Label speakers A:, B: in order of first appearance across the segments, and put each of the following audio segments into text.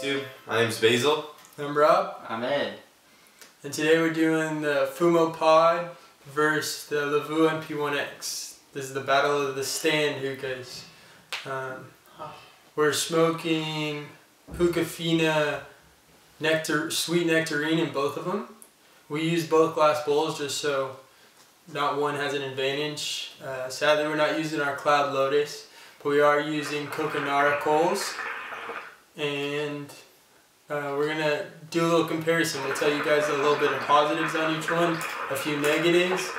A: YouTube. My name's Basil.
B: I'm Rob.
C: I'm Ed.
B: And today we're doing the Fumo Pod versus the Lavoo Mp1x. This is the battle of the stand hookahs. We're smoking Hookah sweet nectarine in both of them. We use both glass bowls just so not one has an advantage. Sadly, we're not using our Cloud Lotus, but we are using Coconara coals. And we're going to do a little comparison. We'll tell you guys a little bit of positives on each one, a few negatives,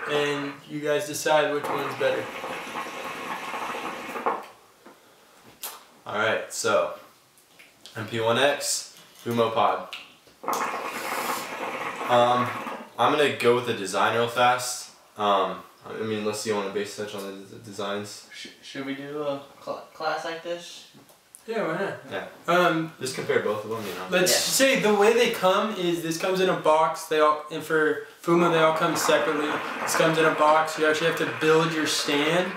B: and you guys decide which one's better.
A: Alright, so Mp1x, Fumo Pod. I'm going to go with the design real fast. I mean, unless you want to base touch on the designs.
C: Should we do a class like this?
B: Yeah, why not?
A: Yeah. Just compare both of them, you know.
B: Let's say the way they come is this comes in a box. And for Fumo, they all come separately. This comes in a box. You actually have to build your stand.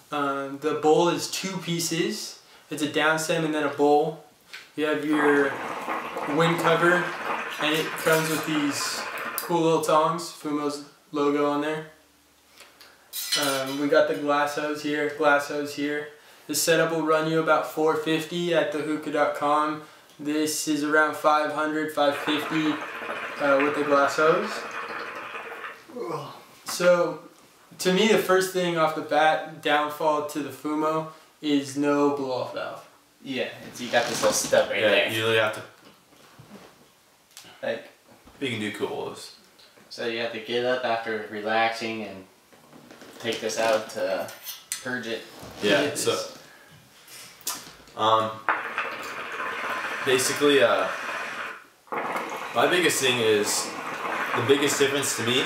B: The bowl is 2 pieces. It's a down stem and then a bowl. You have your wind cover, and it comes with these cool little tongs. Fumo's logo on there. We got the glass hose here. The setup will run you about $450 at thehookah.com. This is around $500, $550 with the glass hose. So, to me, the first thing off the bat, downfall to the Fumo, is no blow-off valve.
C: Yeah, you got this little stub right there.
A: You really have to.
C: Like,
A: you can do cool.
C: So you have to get up after relaxing and take this out to purge it.
A: Yeah. So. Basically, my biggest thing is, the biggest difference to me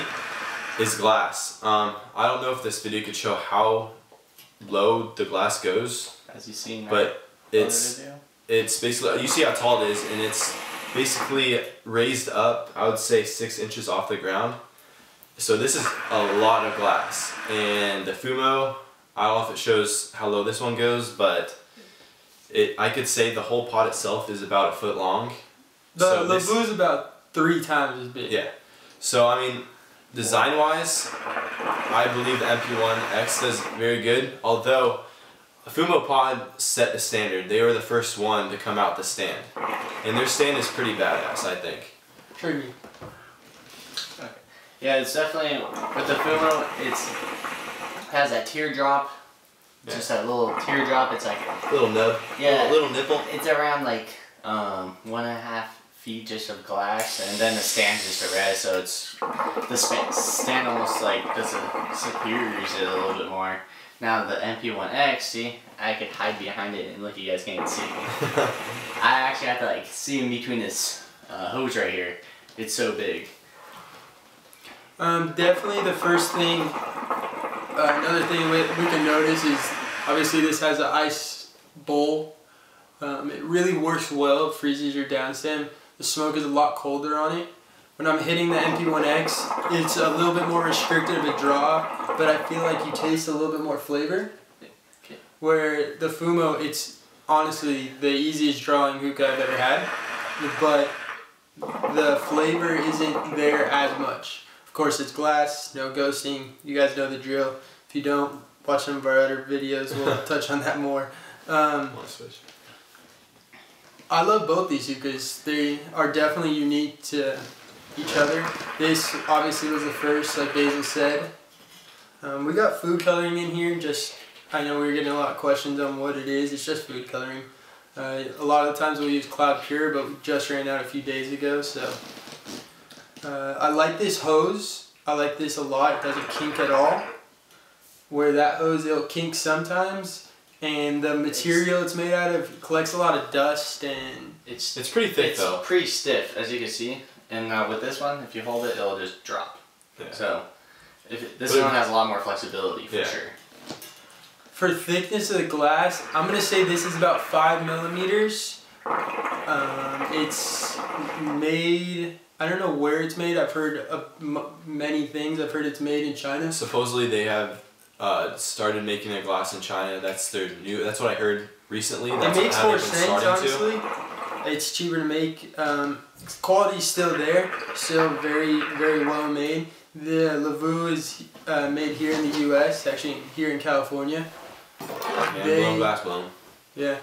A: is glass. I don't know if this video could show how low the glass goes,
C: as you've seen,
A: but it's basically, you see how tall it is, and it's basically raised up, I would say 6 inches off the ground. So this is a lot of glass, and the Fumo, I don't know if it shows how low this one goes, but I could say the whole pod itself is about 1 foot long.
B: The Lavoo's about 3 times as big.
A: Yeah. So I mean, design wise, I believe the Mp1x does very good. Although Fumo Pod set the standard. They were the first one to come out the stand, and their stand is pretty badass, I think.
B: Triggy.
C: Okay. Yeah, it's definitely with the Fumo. It has that teardrop.
A: Yeah.
C: Just that little teardrop. It's like
A: a little nub.
C: Yeah,
A: little nipple.
C: It's around like 1.5 feet just of glass, and then the stand's just a red. So it's the stand almost like superiors it a little bit more. Now the Mp1x, see, I could hide behind it and look, you guys can't see me. I actually have to like see in between this hose right here. It's so big.
B: Definitely the first thing, another thing we can notice is obviously this has an ice bowl. It really works well, it freezes your down stem. The smoke is a lot colder on it. When I'm hitting the Mp1x, it's a little bit more restricted of a draw, but I feel like you taste a little bit more flavor.
C: Okay. Where
B: the Fumo, it's honestly the easiest drawing hookah I've ever had, but the flavor isn't there as much. Of course, it's glass, no ghosting. You guys know the drill. If you don't, watch some of our other videos. We'll touch on that more. I love both these hookahs. They are definitely unique to each other. This obviously was the first, like Basil said. We got food coloring in here. I know we were getting a lot of questions on what it is. It's just food coloring. A lot of the times we'll use Cloud Pure, but we just ran out a few days ago. So I like this hose. I like this a lot. It doesn't kink at all. Where that hose, it'll kink sometimes. And the material it's made out of collects a lot of dust, and
A: it's pretty thick though.
C: It's pretty stiff, as you can see. And with this one, if you hold it, it'll just drop. Yeah. So this one has a lot more flexibility for sure.
B: For thickness of the glass, I'm gonna say this is about 5 millimeters. It's made. I don't know where it's made. I've heard of many things. I've heard it's made in China.
A: Supposedly they have started making their glass in China. That's their new. That's what I heard recently. That's
B: it makes more sense, honestly. It's cheaper to make. Quality's still there, still very, very well made. The Lavoo is made here in the U.S., actually here in California.
A: Blown glass blown.
B: Yeah.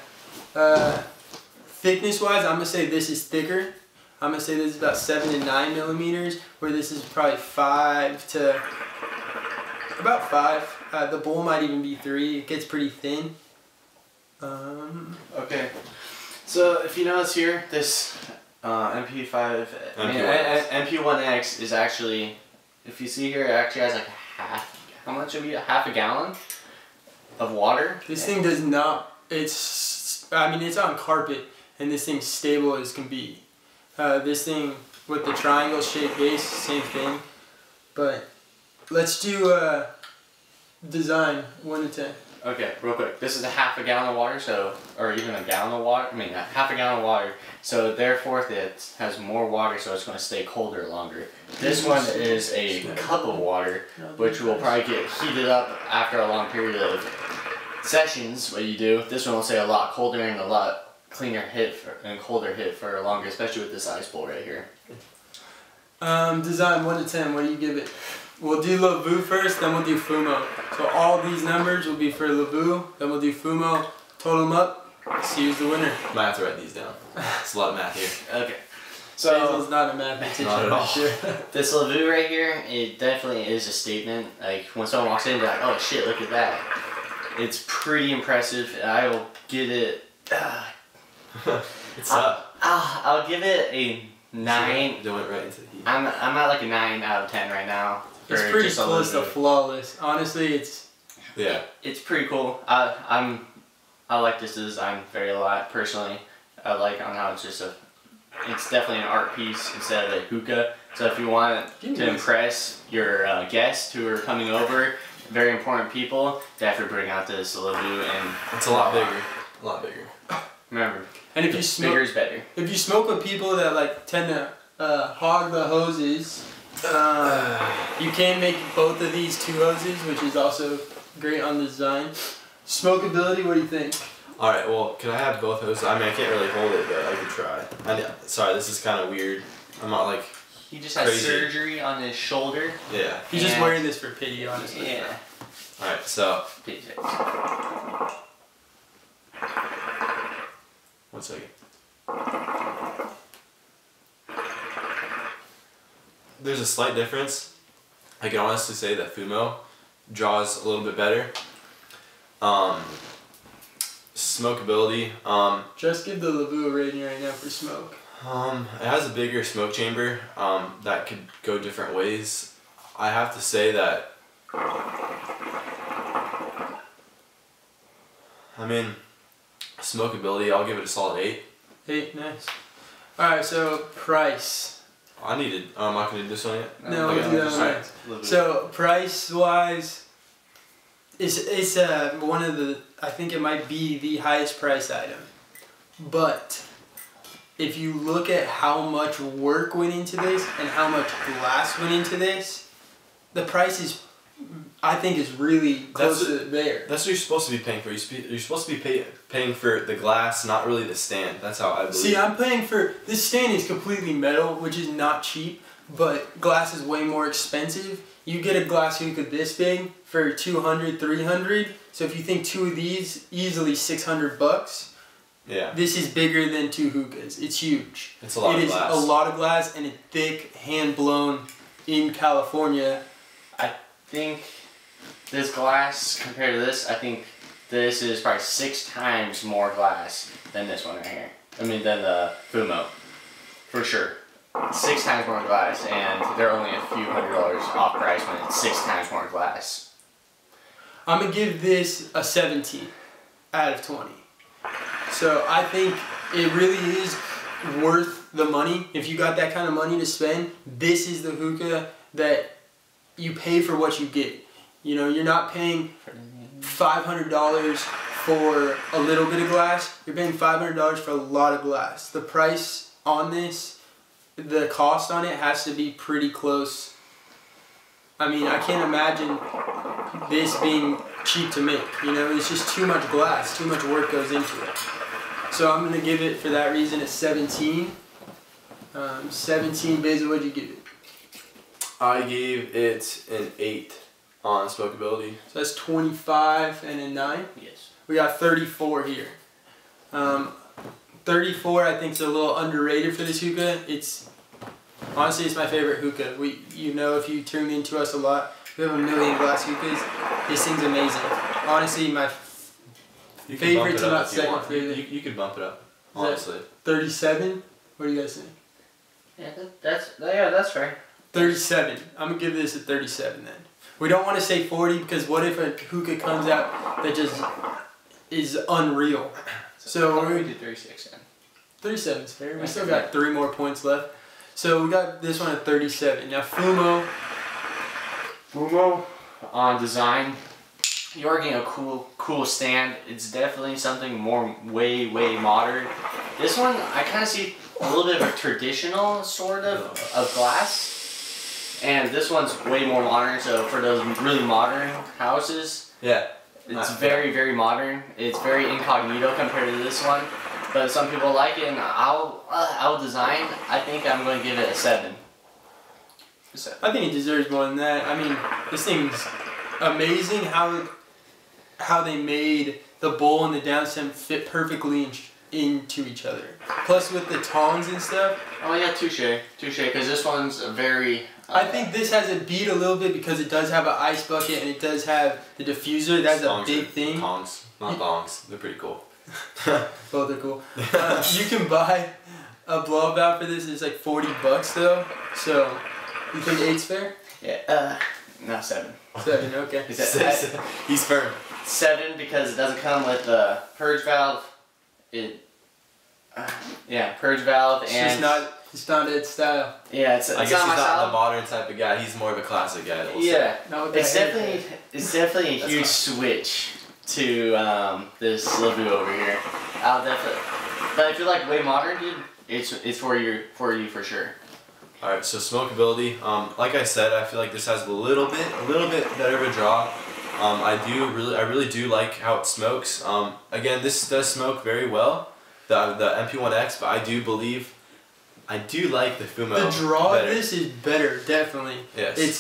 B: Thickness-wise, I'm gonna say this is thicker. I'm gonna say this is about 7 to 9 millimeters, where this is probably 5 to about 5. The bowl might even be 3. It gets pretty thin.
C: Okay. So if you notice here, this Mp1x is actually, if you see here, it actually has like how much would be half a gallon of water.
B: This thing does not. I mean, it's on carpet, and this thing's stable as can be. This thing with the triangle shaped base, same thing. But let's do design 1 to 10.
C: Okay, real quick. This is a half a gallon of water, so, or even a gallon of water. I mean, half a gallon of water. So therefore, it has more water, so it's going to stay colder longer. This one is a cup of water, which will probably get heated up after a long period of sessions. What you do. This one will stay a lot colder and a lot cleaner hit and colder hit for longer, especially with this ice bowl right here.
B: Design 1 to 10. What do you give it? We'll do Lavoo first, then we'll do Fumo. So all these numbers will be for Lavoo, then we'll do Fumo. Total them up. See who's the winner.
A: Might have to write these down. It's a lot of math here.
C: Okay.
B: So Basil's not a mathematician.
A: Not at all.
B: Sure.
C: This Lavoo right here, it definitely is a statement. Like when someone walks in, they're like, "Oh shit, look at that!" It's pretty impressive. I will give it.
A: It's up.
C: I'll give it a 9.
A: They went right into the heat.
C: I'm at like a 9 out of 10 right now.
B: It's pretty close to flawless. Honestly, it's.
A: Yeah.
C: It's pretty cool. I like this design a lot personally. I like on how it's just it's definitely an art piece instead of a hookah. So if you want to impress your guests who are coming over, very important people, definitely bring out this Lavoo, and
A: it's a lot bigger. A lot bigger.
C: Remember,
B: and if you smoke,
C: bigger is better.
B: If you smoke with people that like tend to hog the hoses, you can make both of these 2 hoses, which is also great on the design. Smokability, what do you think?
A: Alright, well, can I have both hoses? I mean, I can't really hold it, but I could try. Sorry, this is kind of weird. I'm not like
C: He just had surgery on his shoulder.
A: Yeah.
B: He's just wearing this for pity, honestly.
C: Yeah.
A: Alright, so. 1 second. There's a slight difference. I can honestly say that Fumo draws a little bit better. Smokability.
B: Just give the Lavoo a rating right now for smoke.
A: It has a bigger smoke chamber that could go different ways. I have to say that. I mean, smokability, I'll give it a solid 8.
B: 8, nice. Alright, so price.
A: I'm not gonna do this one yet.
B: No, we'll do that one next. So price wise, it's one of the, I think it might be the highest price item. But if you look at how much work went into this and how much glass went into this, the price is, I think, is really close to there.
A: That's what you're supposed to be paying for. You're supposed to be paying for the glass, not really the stand. That's how I believe.
B: See, I'm paying for, this stand is completely metal, which is not cheap, but glass is way more expensive. You get a glass hookah this big for $200, $300. So if you think 2 of these, easily $600.
A: Yeah.
B: This is bigger than 2 hookahs. It's huge.
A: It's a lot of glass.
B: It is a lot of glass, and it's thick, hand blown in California.
C: I think this glass compared to this, I think this is probably 6 times more glass than this one right here. I mean, than the Fumo, for sure. 6 times more glass, and they're only a few $100s off price when it's 6 times more glass.
B: I'm gonna give this a 17 out of 20. So I think it really is worth the money. If you got that kind of money to spend, this is the hookah that you pay for what you get. You know, you're not paying $500 for a little bit of glass. You're paying $500 for a lot of glass. The price on this, the cost on it has to be pretty close. I mean, I can't imagine this being cheap to make. You know, it's just too much glass, too much work goes into it. So I'm gonna give it, for that reason, a 17. 17. Basil, what'd you give it?
A: I gave it an 8 on smokability.
B: So that's 25 and a 9.
C: Yes.
B: We got 34 here. 34 I think is a little underrated for this hookah. Honestly, it's my favorite hookah. You know, if you tune into us a lot, we have a million glass hookahs. This thing's amazing. Honestly, my favorite to not second favorite.
A: You could bump it up, honestly.
B: 37? What do you guys think?
C: Yeah, that's fair.
B: 37. I'm going to give this a 37 then. We don't want to say 40 because what if a hookah comes out that just is unreal? So
C: we're going to do 36 then.
B: 37 is fair. We still got 3 more points left. So we got this one at 37. Now Fumo
C: on design, you're getting a cool stand. It's definitely something way modern. This one, I kind of see a little bit of a traditional sort of glass. And this one's way more modern, so for those really modern houses,
A: yeah,
C: it's very modern. It's very incognito compared to this one, but some people like it, and I'll design. I think I'm going to give it a 7.
B: I think it deserves more than that. I mean, this thing's amazing how they made the bowl and the down stem fit perfectly into each other. Plus with the tongs and stuff.
C: Oh yeah, touche, because this one's very...
B: I think this has a beat a little bit because it does have an ice bucket and it does have the diffuser. That's a big thing.
A: Tongs, not bongs. They're pretty cool.
B: Both are cool. You can buy a blow-up valve for this. It's like $40 though. So, you think 8's fair?
C: Yeah. No, 7.
B: 7. Okay.
A: He's firm.
C: 7 because it doesn't come with the purge valve. Purge valve and.
B: It's not its style.
C: Yeah, it's
A: I
C: not
A: guess
C: my
A: he's not
C: style.
A: the modern type of guy. He's more of a classic guy.
C: Yeah, it's definitely a huge switch to this Lavoo over here. I'll definitely. But if you like way modern, dude, it's for you for sure.
A: All right, so smokability. Like I said, I feel like this has a little bit better of a draw. I really do like how it smokes. Again, this does smoke very well, the Mp1x, but I do like the Fumo.
B: The draw
A: better.
B: of this is better, definitely.
A: Yes.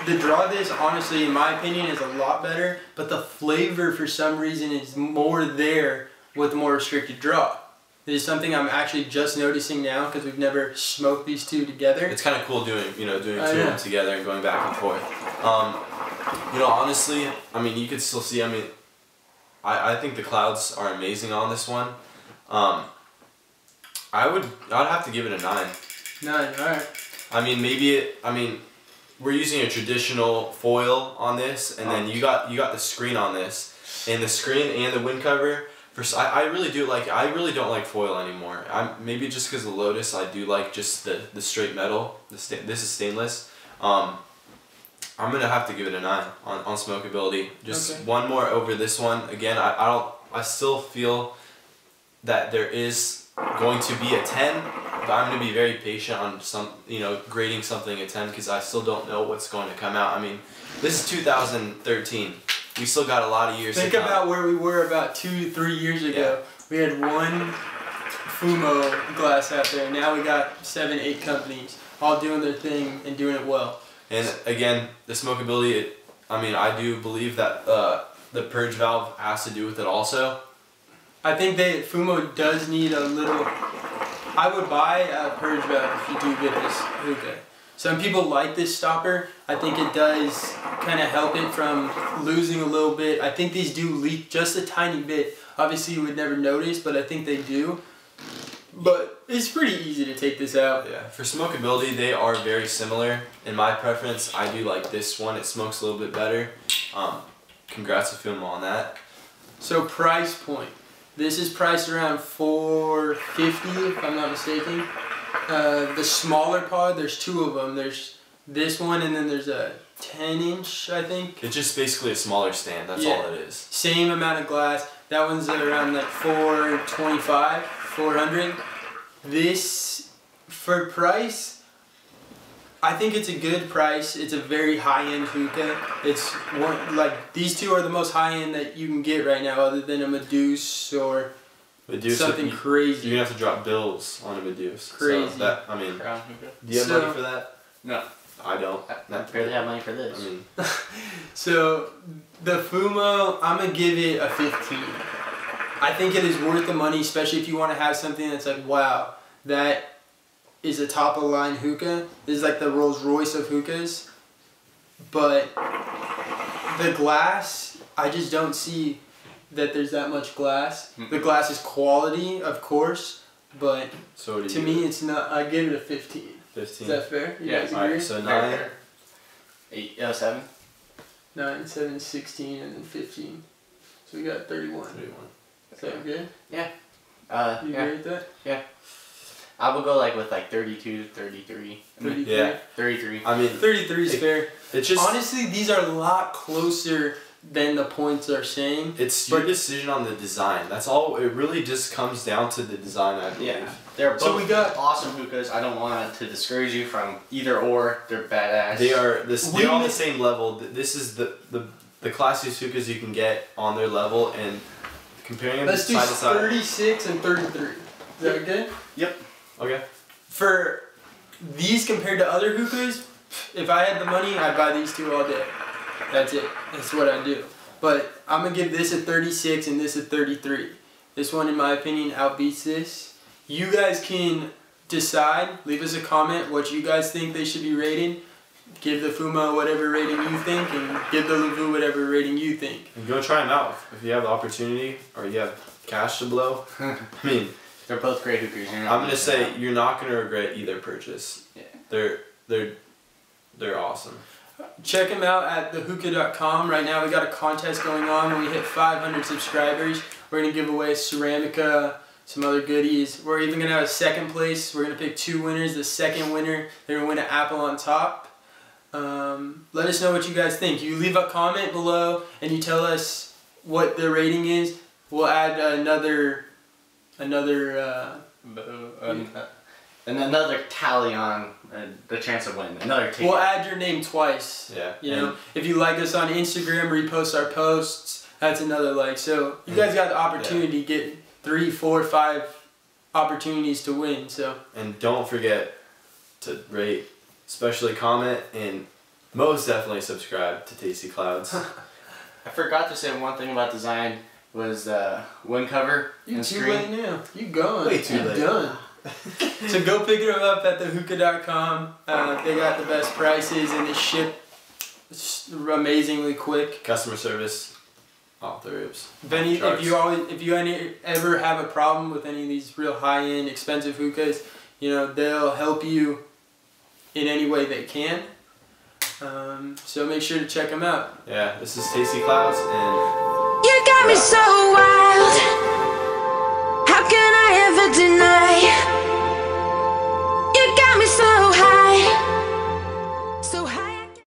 B: The draw of this, honestly, in my opinion, is a lot better, but the flavor for some reason is more there with the more restricted draw. It is something I'm actually just noticing now because we've never smoked these two together.
A: It's kind of cool doing two of them together and going back and forth. Honestly, I mean, you could still see. I mean, I think the Cloudz are amazing on this one. I'd have to give it a 9.
B: 9, alright.
A: I mean, we're using a traditional foil on this, and then you got the screen on this, and the screen and the wind cover. I really don't like foil anymore. Maybe just because of the Lotus, I do like just the straight metal. This is stainless. I'm gonna have to give it a 9 on smokability. Just one more over this one. Again, I still feel that there is going to be a 10, but I'm going to be very patient on grading something a 10 because I still don't know what's going to come out. I mean, this is 2013. We still got a lot of years.
B: Think about where we were about 2-3 years ago. Yeah. We had one Fumo glass out there. Now we got 7-8 companies all doing their thing and doing it well.
A: And again, the smokability, I do believe that the purge valve has to do with it also.
B: I think Fumo does need a little. I would buy a purge valve if you do get this hookah. Some people like this stopper. I think it does kind of help it from losing a little bit. I think these do leak just a tiny bit. Obviously, you would never notice, but I think they do. But it's pretty easy to take this out.
A: Yeah, for smokability, they are very similar. In my preference, I do like this one. It smokes a little bit better. Congrats to Fumo on that.
B: So price point. This is priced around $450 if I'm not mistaken. The smaller pod, there's 2 of them. There's this one and then there's a 10-inch, I think.
A: It's just basically a smaller stand. That's all it is.
B: Same amount of glass. That one's around like $425, $400. This, for price, I think it's a good price. It's a very high-end hookah. It's one, like, these two are the most high-end that you can get right now, other than a Medusa or
A: Medusa,
B: something crazy.
A: You're gonna have to drop bills on a Medusa.
B: Crazy.
A: So that, I mean, do you have money for that?
C: No.
A: I don't.
C: I barely have money for this.
A: I mean,
B: So the Fumo, I'm gonna give it a 15. I think it is worth the money, especially if you want to have something that's like, wow, that is a top of the line hookah. This is like the Rolls Royce of hookahs. But the glass, I just don't see that there's that much glass. The glass is quality, of course, but
A: so
B: to me it's not. I give it a 15.
A: 15.
B: Is that fair? You guys agree?
A: Alright, so 9.
C: 8, 7.
B: 9, 7, 16, and then 15. So we got 31.
A: 31.
B: Is that good?
C: Yeah.
B: You agree with that?
C: Yeah. I would go like with like 32, 33.
B: 33?
A: Yeah.
C: 33.
A: I mean,
B: 33 is fair.
A: It's just
B: honestly, these are a lot closer than the points are saying.
A: It's your decision on the design. That's all. It really just comes down to the design, I believe.
C: Yeah. They're both
B: So we got
C: awesome hookahs. I don't want to discourage you from either or. They're badass.
A: They are they're on the same level. This is the classiest hookahs you can get on their level, and comparing them
B: let's do
A: side to side.
B: 36 and 33. Is that okay?
C: Yep.
A: Okay.
B: For these compared to other hookahs, if I had the money, I'd buy these two all day. That's it. That's what I do. But I'm going to give this a 36 and this a 33. This one, in my opinion, outbeats this. You guys can decide. Leave us a comment what you guys think they should be rated. Give the Fumo whatever rating you think, and give the Lavoo whatever rating you think.
A: And go try them out if you have the opportunity or you have cash to blow. I mean,
C: they're both great hookahs.
A: I'm gonna say you're not gonna regret either purchase.
C: Yeah.
A: They're awesome.
B: Check them out at thehookah.com. Right now we got a contest going on. When we hit 500 subscribers, we're going to give away Ceramica, some other goodies. We're even going to have a second place. We're going to pick 2 winners. The second winner, they're going to win an apple on top. Let us know what you guys think. You leave a comment below and you tell us what the rating is. We'll add another
C: and another tally on the chance of winning. Another ticket.
B: We'll add your name twice.
A: Yeah.
B: You know, if you like us on Instagram, repost our posts, that's another like. So you guys got the opportunity to get 3, 4, 5 opportunities to win. So.
A: And don't forget to rate, especially comment, and most definitely subscribe to Tasty Cloudz.
C: I forgot to say one thing about design was the wind cover.
B: You too late now. You going.
A: Way too late.
B: Done. So go pick them up at thehookah.com. They got the best prices and they ship amazingly quick.
A: Customer service off the ribs.
B: If you ever have a problem with any of these real high-end expensive hookahs, you know, they'll help you in any way they can. So make sure to check them out.
A: Yeah, this is Tasty Cloudz, and
D: you got me so wild.